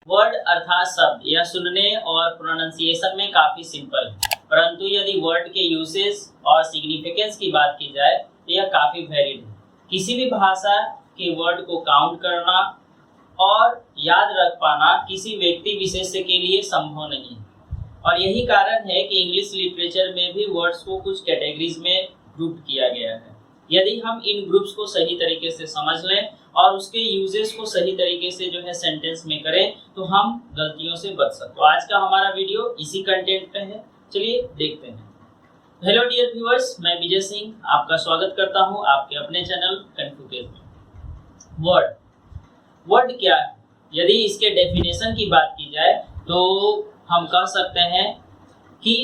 Word अर्थात शब्द यह सुनने और प्रोनाउंसिएशन में काफी सिंपल है, परंतु यदि वर्ड के यूसेज और सिग्निफिकेंस की बात की जाए तो यह काफी वेरिड है। किसी भी भाषा के वर्ड को काउंट करना और याद रख पाना किसी व्यक्ति विशेष के लिए संभव नहीं है, और यही कारण है कि इंग्लिश लिटरेचर में भी वर्ड्स को कुछ कैटेगरीज में ग्रुप किया गया है। यदि हम इन ग्रुप्स को सही तरीके से समझ लें और उसके यूजेस को सही तरीके से सेंटेंस में करें तो हम गलतियों से बच सकते। तो आज का हमारा वीडियो इसी कंटेंट पे है, चलिए देखते हैं। हेलो डियर व्यूअर्स, मैं विजय सिंह आपका स्वागत करता हूं आपके अपने चैनल कन्फ्यूटेड में। वर्ड क्या है? यदि इसके डेफिनेशन की बात की जाए तो हम कह सकते हैं कि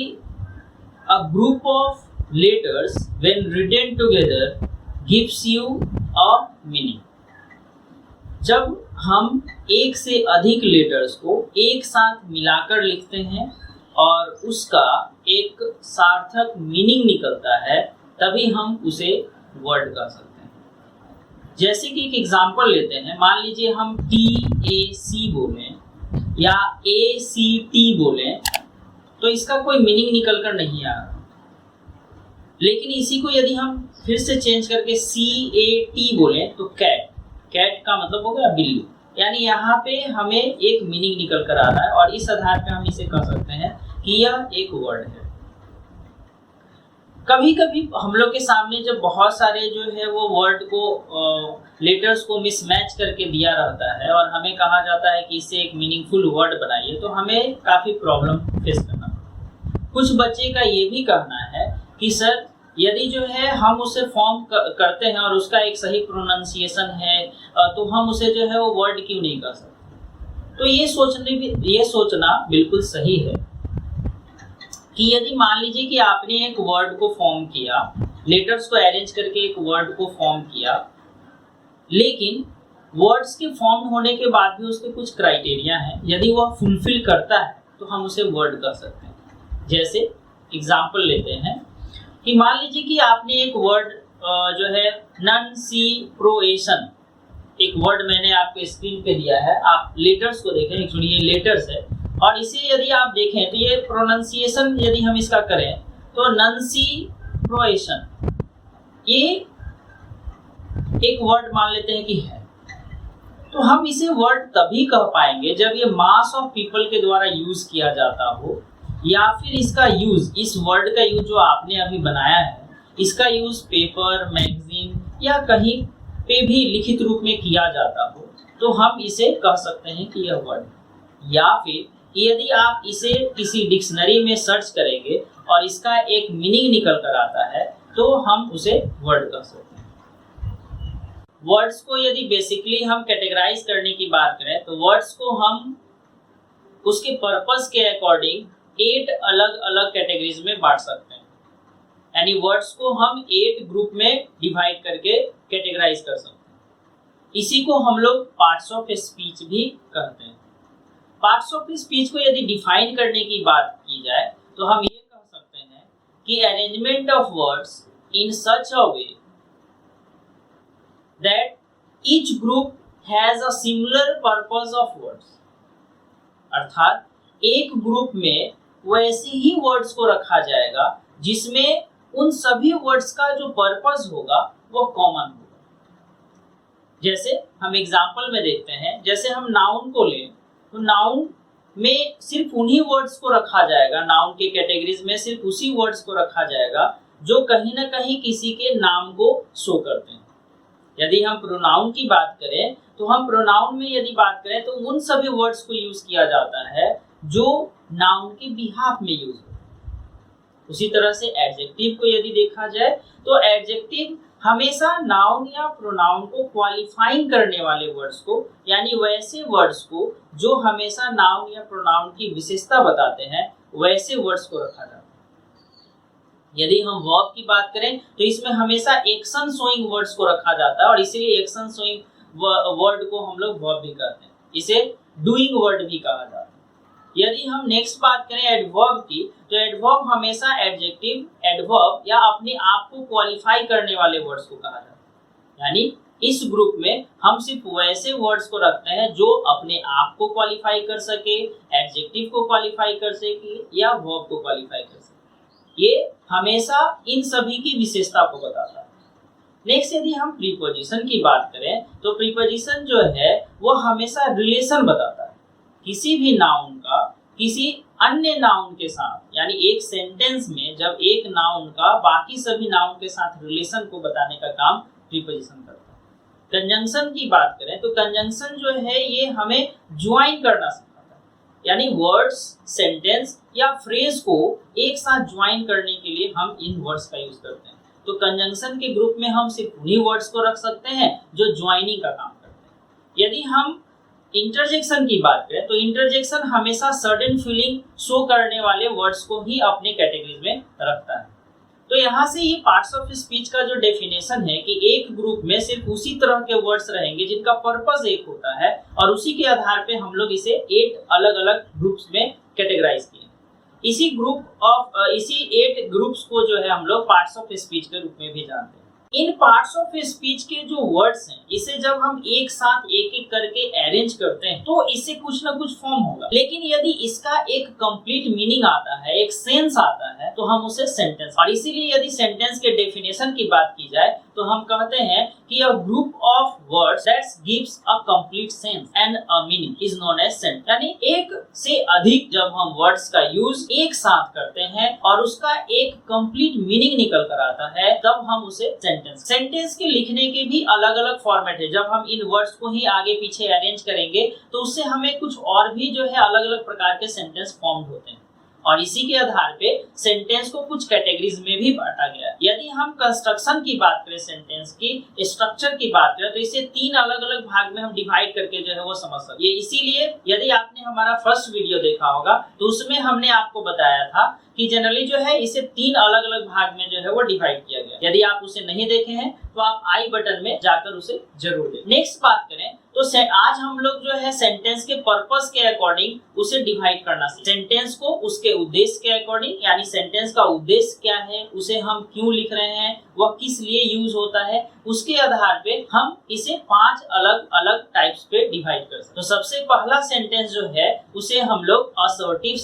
a group of letters when written together gives you a meaning। जब हम एक से अधिक लेटर्स को एक साथ मिलाकर लिखते हैं और उसका एक सार्थक मीनिंग निकलता है तभी हम उसे वर्ड कह सकते हैं। जैसे कि एक एग्जांपल लेते हैं, मान लीजिए हम TAC बोलें या ACT बोलें तो इसका कोई मीनिंग निकल कर नहीं आ रहा, लेकिन इसी को यदि हम फिर से चेंज करके CAT बोलें तो कैट का मतलब हो गया बिल्ली, यानी यहाँ पे हमें एक मीनिंग निकल कर आ रहा है और इस आधार पे हम इसे कह सकते हैं कि यह एक वर्ड है। कभी कभी हम लोग के सामने जब बहुत सारे वो वर्ड को लेटर्स को मिसमैच करके दिया रहता है और हमें कहा जाता है कि इसे एक मीनिंगफुल वर्ड बनाइए, तो हमें काफ़ी प्रॉब्लम फेस करना पड़ता है। कुछ बच्चे का ये भी कहना है कि सर यदि हम उसे फॉर्म करते हैं और उसका एक सही प्रोनाउंसिएशन है तो हम उसे वो वर्ड क्यों नहीं कर सकते। तो ये सोचना बिल्कुल सही है कि यदि मान लीजिए कि आपने एक वर्ड को फॉर्म किया, लेटर्स को अरेंज करके एक वर्ड को फॉर्म किया, लेकिन वर्ड्स के फॉर्म होने के बाद भी उसके कुछ क्राइटेरिया हैं, यदि वह फुलफिल करता है तो हम उसे वर्ड कर सकते हैं। जैसे एग्जाम्पल लेते हैं कि मान लीजिए कि आपने एक वर्ड ननसीप्रोएशन, एक वर्ड मैंने आपको स्क्रीन पे दिया है, आप लेटर्स को देखें, एक्चुअली ये लेटर्स है और इसे यदि आप देखें तो ये प्रोनाउंसिएशन यदि हम इसका करें तो ननसीप्रोएशन, ये एक वर्ड मान लेते हैं कि है, तो हम इसे वर्ड तभी कह पाएंगे जब ये मास ऑफ पीपल के द्वारा यूज किया जाता हो, या फिर इसका यूज, इस वर्ड का यूज जो आपने अभी बनाया है, इसका यूज पेपर, मैगजीन या कहीं पे भी लिखित रूप में किया जाता हो, तो हम इसे कह सकते हैं कि यह वर्ड। या फिर यदि आप इसे किसी डिक्शनरी में सर्च करेंगे और इसका एक मीनिंग निकल कर आता है तो हम उसे वर्ड कह सकते हैं। वर्ड्स को यदि बेसिकली हम कैटेगराइज करने की बात करें तो वर्ड्स को हम उसके पर्पस के अकॉर्डिंग 8 अलग अलग कैटेगरीज में बांट सकते हैं, यानी वर्ड्स को हम 8 ग्रुप में डिवाइड करके कैटेगराइज कर सकते हैं। इसी को हम लोग पार्ट्स ऑफ स्पीच भी कहते हैं। पार्ट्स ऑफ स्पीच को यदि डिफाइन करने की बात की जाए तो हम ये कह सकते हैं कि arrangement of words in such a way that each group has a similar purpose of words, अर्थात एक ग्रुप में वैसे ही वर्ड्स को रखा जाएगा जिसमें उन सभी वर्ड्स का जो पर्पस होगा वो कॉमन होगा। जैसे हम एग्जांपल में देखते हैं, जैसे हम नाउन को लें तो नाउन में सिर्फ उन्हीं वर्ड्स को रखा जाएगा, नाउन के कैटेगरीज में सिर्फ उसी वर्ड्स को रखा जाएगा जो कहीं ना कहीं किसी के नाम को शो करते हैं। यदि हम प्रोनाउन की बात करें तो हम प्रोनाउन में यदि बात करें तो उन सभी वर्ड्स को यूज किया जाता है जो नाउन के बिहाफ में यूज होता है। उसी तरह से एडजेक्टिव को यदि देखा जाए तो एडजेक्टिव हमेशा नाउन या प्रोनाउन को क्वालिफाइंग करने वाले वर्ड्स को, यानी वैसे वर्ड्स को जो हमेशा नाउन या प्रोनाउन की विशेषता बताते हैं, वैसे वर्ड्स को रखा जाता है। यदि हम वर्ब की बात करें तो इसमें हमेशा एक्शन शोइंग वर्ड्स को रखा जाता है और इसीलिए एक्शन शोइंग वर्ड को हम लोग वर्ब भी कहते हैं, इसे डूइंग वर्ड भी कहा जाता है। यदि हम नेक्स्ट बात करें एडवर्ब की तो एडवर्ब हमेशा एडजेक्टिव, एडवर्ब या अपने आप को क्वालिफाई करने वाले वर्ड्स को कहा जाता है, यानी इस ग्रुप में हम सिर्फ वैसे वर्ड्स को रखते हैं जो अपने आप को क्वालिफाई कर सके, एडजेक्टिव को क्वालिफाई कर सके या वर्ब को क्वालिफाई कर सके। ये हमेशा इन सभी की विशेषता को बताता है। नेक्स्ट यदि हम प्रीपोजिशन की बात करें तो प्रीपोजिशन जो है वो हमेशा रिलेशन बताता है। किसी भी नाउन का किसी अन्य नाउन के साथ, यानी एक सेंटेंस में जब एक नाउन का बाकी सभी नाउन के साथ रिलेशन को बताने का काम प्रीपोजिशन करता है। कंजंक्शन की बात करें तो कंजंक्शन जो है ये हमें ज्वाइन करना सिखाता है, यानी वर्ड्स, सेंटेंस या फ्रेज को एक साथ ज्वाइन करने के लिए हम इन वर्ड्स का यूज करते हैं। तो कंजंक्शन के ग्रुप में हम सिर्फ उन्हीं वर्ड्स को रख सकते हैं जो ज्वाइनिंग का काम करते हैं। यदि हम इंटरजेक्शन की बात करें तो इंटरजेक्शन हमेशा सडन फीलिंग शो करने वाले वर्ड्स को ही अपने कैटेगरी में रखता है। तो यहाँ से ये पार्ट्स ऑफ स्पीच का जो डेफिनेशन है कि एक ग्रुप में सिर्फ उसी तरह के वर्ड्स रहेंगे जिनका पर्पस एक होता है, और उसी के आधार पे हम लोग इसे 8 अलग अलग ग्रुप्स में कैटेगराइज किए। इसी 8 ग्रुप्स को जो है हम लोग पार्ट्स ऑफ स्पीच के रूप में भी जानते हैं। इन पार्ट्स ऑफ स्पीच के जो वर्ड्स हैं, इसे जब हम एक साथ एक एक करके अरेंज करते हैं तो इससे कुछ ना कुछ फॉर्म होगा। लेकिन यदि इसका एक कंप्लीट मीनिंग आता है, एक सेंस आता है, तो हम उसे सेंटेंस, और इसीलिए यदि सेंटेंस के डेफिनेशन की बात की जाए तो हम कहते हैं कि a group of words that gives a complete sense and a meaning is known as sentence. यानी एक से अधिक जब हम वर्ड्स का यूज एक साथ करते हैं और उसका एक कंप्लीट मीनिंग निकल कर आता है, तब हम उसे सेंटेंस के लिखने के भी अलग अलग फॉर्मेट है। जब हम इन वर्ड्स को ही आगे पीछे अरेंज करेंगे तो उससे हमें कुछ और भी जो है अलग अलग प्रकार के सेंटेंस फॉर्म होते हैं, और इसी के आधार पे सेंटेंस को कुछ कैटेगरीज में भी बांटा गया है। यदि हम कंस्ट्रक्शन की बात करें, सेंटेंस की स्ट्रक्चर की बात करें, तो इसे 3 अलग अलग भाग में हम डिवाइड करके जो है वो समझ सकते हैं। इसीलिए यदि आपने हमारा फर्स्ट वीडियो देखा होगा तो उसमें हमने आपको बताया था कि जनरली जो है इसे 3 अलग अलग भाग में जो है वो डिवाइड किया गया। यदि आप उसे नहीं देखे हैं तो आप आई बटन में जाकर उसे जरूर देखें। नेक्स्ट बात करें तो आज हम लोग जो है सेंटेंस के पर्पस के अकॉर्डिंग उसे डिवाइड करना सीखें। सेंटेंस को उसके उद्देश्य के अकॉर्डिंग, यानी सेंटेंस का उद्देश्य क्या है, उसे हम क्यों लिख रहे हैं, वह किस लिए यूज होता है, उसके आधार पे हम इसे 5 अलग अलग टाइप्स पे डिवाइड कर सकते हैं। तो सबसे पहला सेंटेंस जो है उसे हम लोग असर्टिव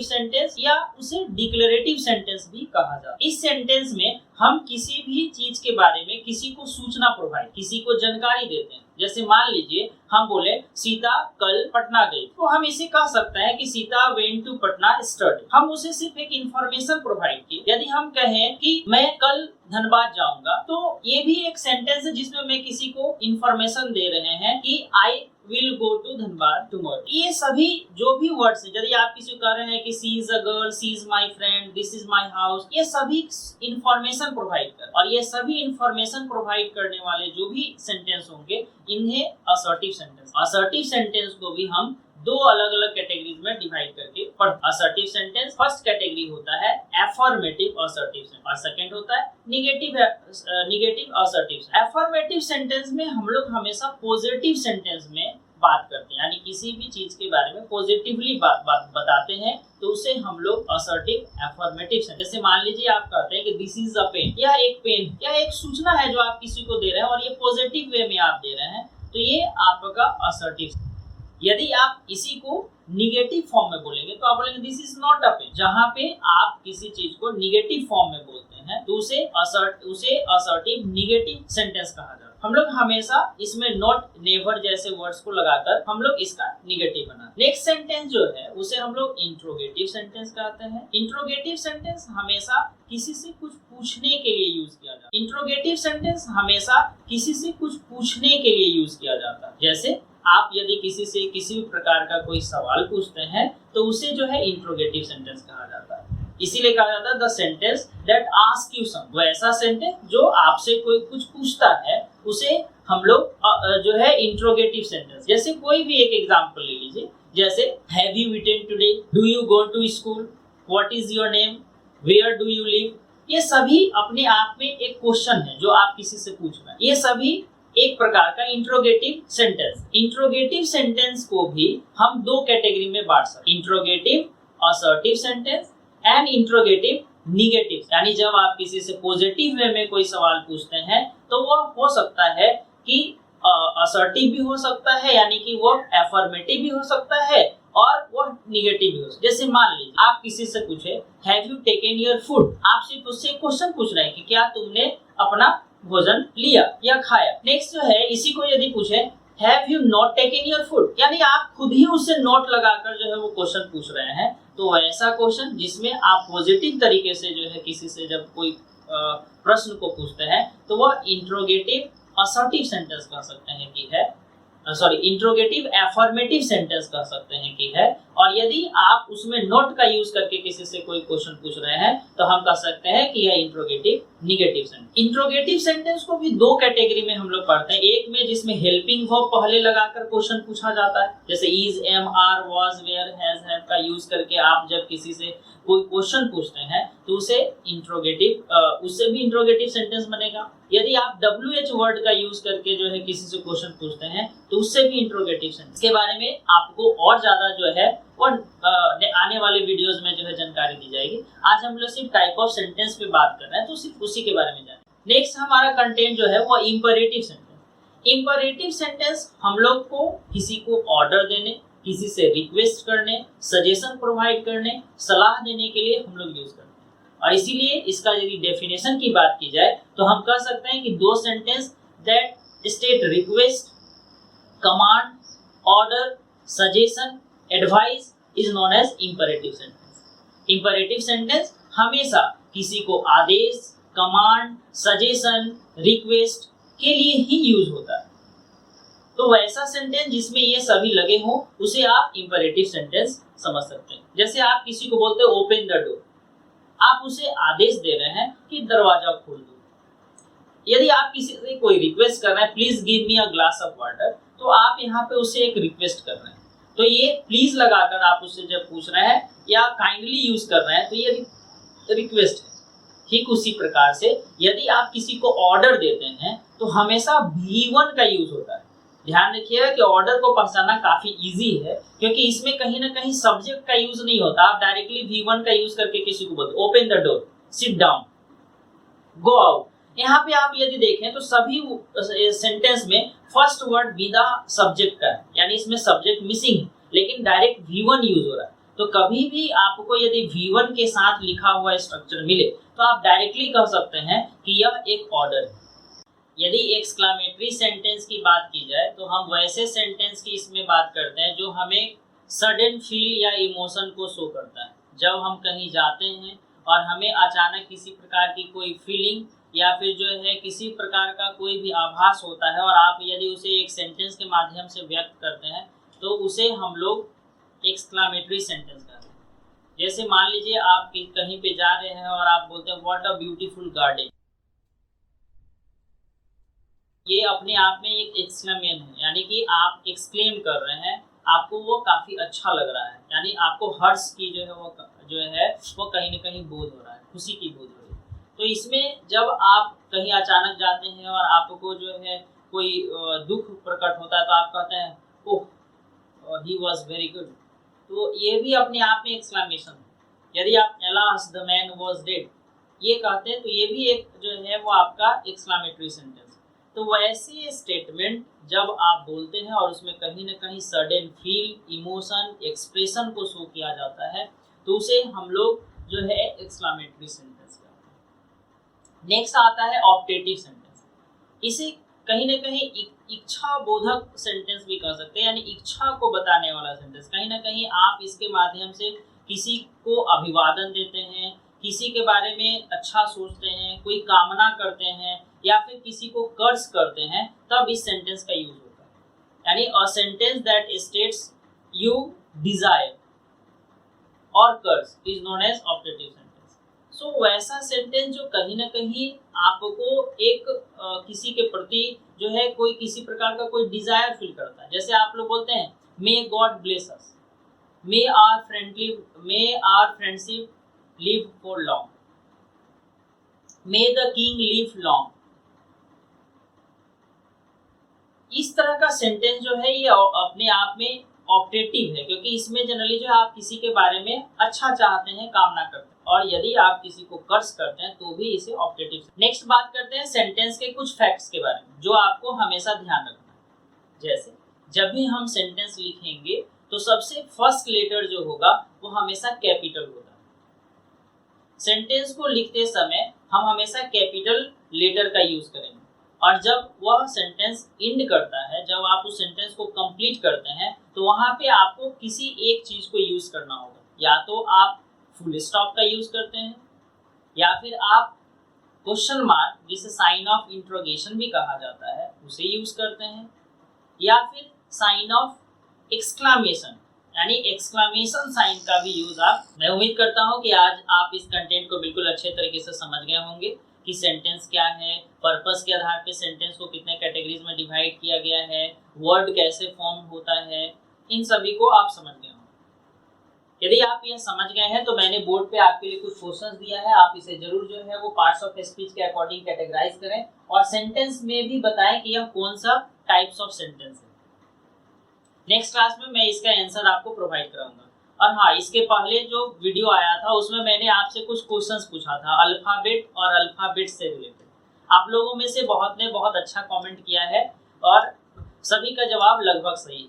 सेंटेंस या उसे डिक्लेरेटिव सेंटेंस भी कहा जाता है। इस सेंटेंस में हम किसी भी चीज के बारे में किसी को सूचना प्रोवाइड, किसी को जानकारी देते हैं। जैसे मान लीजिए हम बोले सीता कल पटना गई, तो हम इसे कह सकते हैं कि Sita went to Patna study. हम उसे सिर्फ एक इंफॉर्मेशन प्रोवाइड की। यदि हम कहें कि मैं कल धनबाद जाऊंगा, तो ये भी एक सेंटेंस है जिसमें मैं किसी को इंफॉर्मेशन दे रहे हैं कि I will go to Dhanbad tomorrow. ये सभी जो भी वर्ड्स हैं, यदि आप किसी को कह रहे हैं कि she is a girl, she is my friend, this is my house, ये सभी इंफॉर्मेशन प्रोवाइड कर, और ये सभी इंफॉर्मेशन प्रोवाइड करने वाले जो भी सेंटेंस होंगे इन्हें असर्टिव सेंटेंस को भी हम 2 अलग अलग कैटेगरीज में डिवाइड करके पढ़ते। असर्टिव सेंटेंस फर्स्ट कैटेगरी होता है एफर्मेटिव असर्टिव सेंटेंस, और सेकंड होता है निगेटिव असर्टिव। एफर्मेटिव सेंटेंस में हम लोग हमेशा पॉजिटिव सेंटेंस में बात करते हैं, यानी किसी भी चीज के बारे में पॉजिटिवली बात बताते हैं, तो उसे हम लोग असर्टिव एफर्मेटिव सेंटेंस। जैसे मान लीजिए आप कहते हैं कि दिस इज अ पेन, यह एक पेन, यह एक सूचना है जो आप किसी को दे रहे हैं और ये पॉजिटिव वे में आप दे रहे हैं, तो ये आपका असर्टिव। यदि आप इसी को निगेटिव फॉर्म में बोलेंगे तो आप बोलेंगे this is not a pen. जहां पे आप किसी चीज को निगेटिव फॉर्म में बोलते हैं तो उसे असर्टिव निगेटिव सेंटेंस कहा जाता है। हम लोग हमेशा इसमें नॉट, नेवर जैसे वर्ड्स को लगाकर हम लोग इसका निगेटिव बनाते हैं। नेक्स्ट सेंटेंस जो है उसे हम लोग इंट्रोगेटिव सेंटेंस कहते हैं। इंट्रोगेटिव सेंटेंस हमेशा किसी से कुछ पूछने के लिए यूज किया जाता है। इंट्रोगेटिव सेंटेंस हमेशा किसी से कुछ पूछने के लिए यूज किया जाता है। जैसे आप यदि किसी से किसी भी प्रकार का कोई सवाल पूछते हैं तो उसे जो है इंट्रोगेटिव सेंटेंस कहा जाता है। इसीलिए कहा जाता है the sentence that ask you some, वैसा सेंटेंस जो आपसे कोई कुछ पूछता है उसे हम लोग जो है इंट्रोगेटिव सेंटेंस। जैसे कोई भी एक एग्जांपल ले लीजिए, जैसे have you eaten today, do you go to school, what is your name, where do you live. ये सभी अपने आप में एक क्वेश्चन है जो आप किसी से पूछ रहे हैं। ये सभी एक प्रकार का इंट्रोगेटिव सेंटेंस। इंट्रोगेटिव सेंटेंस को भी हम 2 कैटेगरी में बांट सकते हैं, interrogative assertive sentence and interrogative negative, यानी जब आप किसी से पॉजिटिव वे में कोई सवाल पूछते हैं तो वो हो सकता है कि असर्टिव भी हो सकता है, यानी कि वो एफर्मेटिव भी हो सकता है और वो निगेटिव भी हो सकता है। जैसे मान लीजिए आप किसी से पूछे have you taken your food, आप सिर्फ उससे क्वेश्चन पूछ रहे हैं कि क्या तुमने अपना भोजन लिया या खाया। नेक्स्ट जो है इसी को यदि पूछे have you not taken your food, यानी आप खुद ही उससे नोट लगाकर जो है वो क्वेश्चन पूछ रहे हैं, तो ऐसा क्वेश्चन जिसमें आप पॉजिटिव तरीके से जो है किसी से जब कोई प्रश्न को पूछते हैं तो वह इंट्रोगेटिव असर्टिव सेंटेंस कह सकते हैं कि है, इंट्रोगेटिव एफर्मेटिव सेंटेंस कह सकते हैं कि है। और यदि आप उसमें नोट का यूज करके किसी से कोई क्वेश्चन पूछ रहे हैं तो हम कह सकते हैं कि यह interrogative negative sentence. Interrogative sentence को भी दो कैटेगरी में हम लोग पढ़ते हैं, एक में जिसमें हेल्पिंग वर्ब पहले लगाकर क्वेश्चन पूछा जाता है, जैसे is, am, are, was, were, has, have का यूज करके आप जब किसी से कोई क्वेश्चन पूछते हैं तो उसे उससे भी इंट्रोगेटिव सेंटेंस बनेगा। यदि आप WH वर्ड का यूज करके जो है किसी से क्वेश्चन पूछते हैं तो उससे भी इंट्रोगेटिव सेंटेंस के बारे में आपको और ज्यादा जो है वो आने वाले वीडियोस में जो है जानकारी दी जाएगी। आज हम लोग सिर्फ टाइप ऑफ सेंटेंस पे बात कर रहे हैं तो सिर्फ उसी के बारे में जानें। नेक्स्ट हमारा कंटेंट जो है वो इंपरेटिव सेंटेंस। इंपरेटिव सेंटेंस हम लोग को किसी को ऑर्डर देने, किसी से रिक्वेस्ट करने, सजेशन प्रोवाइड करने, सलाह देने के लिए हम लोग यूज करते हैं। और इसीलिए इसका यदि डेफिनेशन की बात की जाए तो हम कह सकते हैं कि दो sentence that state request, command, order, suggestion, advice is known as imperative sentence. Imperative sentence हमेशा किसी को आदेश, कमांड, सजेशन, रिक्वेस्ट के लिए ही यूज होता है। तो वैसा सेंटेंस जिसमें ये सभी लगे हों उसे आप इंपरेटिव सेंटेंस समझ सकते हैं। जैसे आप किसी को बोलते हैं ओपन द डोर, आप उसे आदेश दे रहे हैं कि दरवाजा खोल दो। यदि आप किसी से कोई रिक्वेस्ट कर रहे हैं please give me a glass of water, तो आप यहाँ पे उसे एक रिक्वेस्ट कर रहे हैं, तो ये प्लीज लगाकर आप उससे जब पूछ रहे हैं या काइंडली यूज कर रहे हैं तो ये रिक्वेस्ट है। ठीक उसी प्रकार से यदि आप किसी को ऑर्डर देते हैं तो हमेशा V1 का यूज होता है। ध्यान रखिएगा कि ऑर्डर को पहचानना काफी इजी है क्योंकि इसमें कहीं ना कहीं सब्जेक्ट का यूज नहीं होता। आप डायरेक्टली V1 का यूज करके किसी को बोलते open the door, sit down, go out. यहाँ पे आप यदि देखें तो सभी सेंटेंस में फर्स्ट वर्ड विदा सब्जेक्ट का है, यानी इसमें सब्जेक्ट मिसिंग है, लेकिन डायरेक्ट V1 यूज हो रहा है। तो कभी भी आपको यदि V1 के साथ लिखा हुआ स्ट्रक्चर मिले तो आप डायरेक्टली कह सकते हैं कि यह एक ऑर्डर है। यदि एक्सक्लेमेटरी सेंटेंस की बात की जाए तो हम वैसे सेंटेंस की इसमें बात करते हैं जो हमें सडन फील या इमोशन को शो करता है। जब हम कहीं जाते हैं और हमें अचानक किसी प्रकार की कोई फीलिंग या फिर जो है किसी प्रकार का कोई भी आभास होता है और आप यदि उसे एक सेंटेंस के माध्यम से व्यक्त करते हैं तो उसे हम लोग एक्सक्लेमेटरी सेंटेंस कहते हैं। जैसे मान लीजिए आप कहीं पे जा रहे हैं और आप बोलते हैं व्हाट अ ब्यूटीफुल गार्डन, ये अपने आप में एक एक्सक्लेमेशन है, यानी कि आप एक्सक्लेम कर रहे हैं, आपको वो काफी अच्छा लग रहा है, यानी आपको हर्ष की जो है वो कहीं ना कहीं बोध हो रहा है, खुशी की बोध हो रही है। तो इसमें जब आप कहीं अचानक जाते हैं और आपको जो है कोई दुख प्रकट होता है तो आप कहते हैं ओह ही वाज वेरी गुड, तो ये भी अपने आप में एक्सक्लेमेशन है। यदि आप alas the man was dead ये कहते हैं तो ये भी एक जो है वो आपका एक्सक्लेमेटरी सेंटेंस। तो वैसे स्टेटमेंट जब आप बोलते हैं और उसमें कहीं ना कहीं सडन फील, इमोशन, एक्सप्रेशन को शो किया जाता है तो उसे हम लोग जो है एक्सक्लेमेटरी सेंटेंस कहते हैं। नेक्स्ट आता है ऑप्टेटिव सेंटेंस। इसे कहीं ना कहीं इच्छा बोधक सेंटेंस भी कह सकते हैं, यानी इच्छा को बताने वाला सेंटेंस। कहीं ना कहीं आप इसके माध्यम से किसी को अभिवादन देते हैं, किसी के बारे में अच्छा सोचते हैं, कोई कामना करते हैं या फिर किसी को कर्ज करते हैं, तब इस सेंटेंस का यूज होता है। यानी a sentence that states you desire or curse is known as optative sentence. So वैसा सेंटेंस जो कहीं ना कहीं आपको एक किसी के प्रति जो है कोई किसी प्रकार का कोई डिजायर फील करता है। जैसे आप लोग बोलते हैं may God bless us, may our friendship live for long, may the king live long। इस तरह का सेंटेंस जो है ये अपने आप में ऑप्टेटिव है क्योंकि इसमें जनरली जो आप किसी के बारे में अच्छा चाहते हैं, कामना करते हैं। और यदि आप किसी को कर्स करते हैं तो भी इसे ऑप्टेटिव। नेक्स्ट बात करते हैं सेंटेंस के कुछ फैक्ट्स के बारे में जो आपको हमेशा ध्यान रखना है। जैसे जब भी हम सेंटेंस लिखेंगे तो सबसे फर्स्ट लेटर जो होगा वो हमेशा कैपिटल होगा। सेंटेंस को लिखते समय हम हमेशा कैपिटल लेटर का यूज करेंगे, और जब वह सेंटेंस एंड करता है, जब आप उस सेंटेंस को कंप्लीट करते हैं, तो वहां पे आपको किसी एक चीज को यूज करना होगा। या तो आप फुल स्टॉप का यूज करते हैं, या फिर आप क्वेश्चन मार्क, जिसे साइन ऑफ इंट्रोगेशन भी कहा जाता है, उसे यूज करते हैं, या फिर साइन ऑफ एक्सक्लामेशन यानी एक्सक्लामेशन साइन का भी यूज आप। मैं उम्मीद करता हूं कि आज आप इस कंटेंट को बिल्कुल अच्छे तरीके से समझ गए होंगे कि सेंटेंस क्या है, पर्पस के आधार पे सेंटेंस को कितने कैटेगरीज में डिवाइड किया गया है, वर्ड कैसे फॉर्म होता है, इन सभी को आप समझ गए होंगे। यदि आप यह समझ गए हैं तो मैंने बोर्ड पे आपके लिए कुछ क्वेश्चंस दिया है, आप इसे जरूर जो है वो पार्ट्स ऑफ स्पीच के अकॉर्डिंग कैटेगराइज करें, और सेंटेंस में भी बताएं कि यह कौन सा टाइप्स ऑफ सेंटेंस है। नेक्स्ट क्लास में मैं इसका आंसर आपको प्रोवाइड कराऊंगा। और हाँ, इसके पहले जो वीडियो आया था उसमें मैंने आपसे कुछ क्वेश्चंस पूछा था अल्फाबेट और अल्फाबेट से रिलेटेड। आप लोगों में से बहुत ने बहुत अच्छा कमेंट किया है और सभी का जवाब लगभग सही है।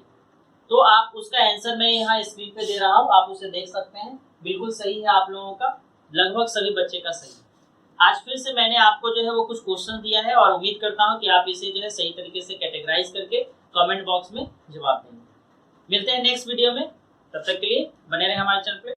तो आप उसका आंसर मैं यहाँ स्क्रीन पे दे रहा हूँ, आप उसे देख सकते हैं। बिल्कुल सही है आप लोगों का, लगभग सभी बच्चे का सही है। आज फिर से मैंने आपको जो है वो कुछ क्वेश्चन दिया है और उम्मीद करता हूँ कि आप इसे जो है सही तरीके से कैटेगराइज करके कमेंट बॉक्स में जवाब देंगे। मिलते हैं नेक्स्ट वीडियो में, तब तक के लिए बने रहें हमारे चैनल पे।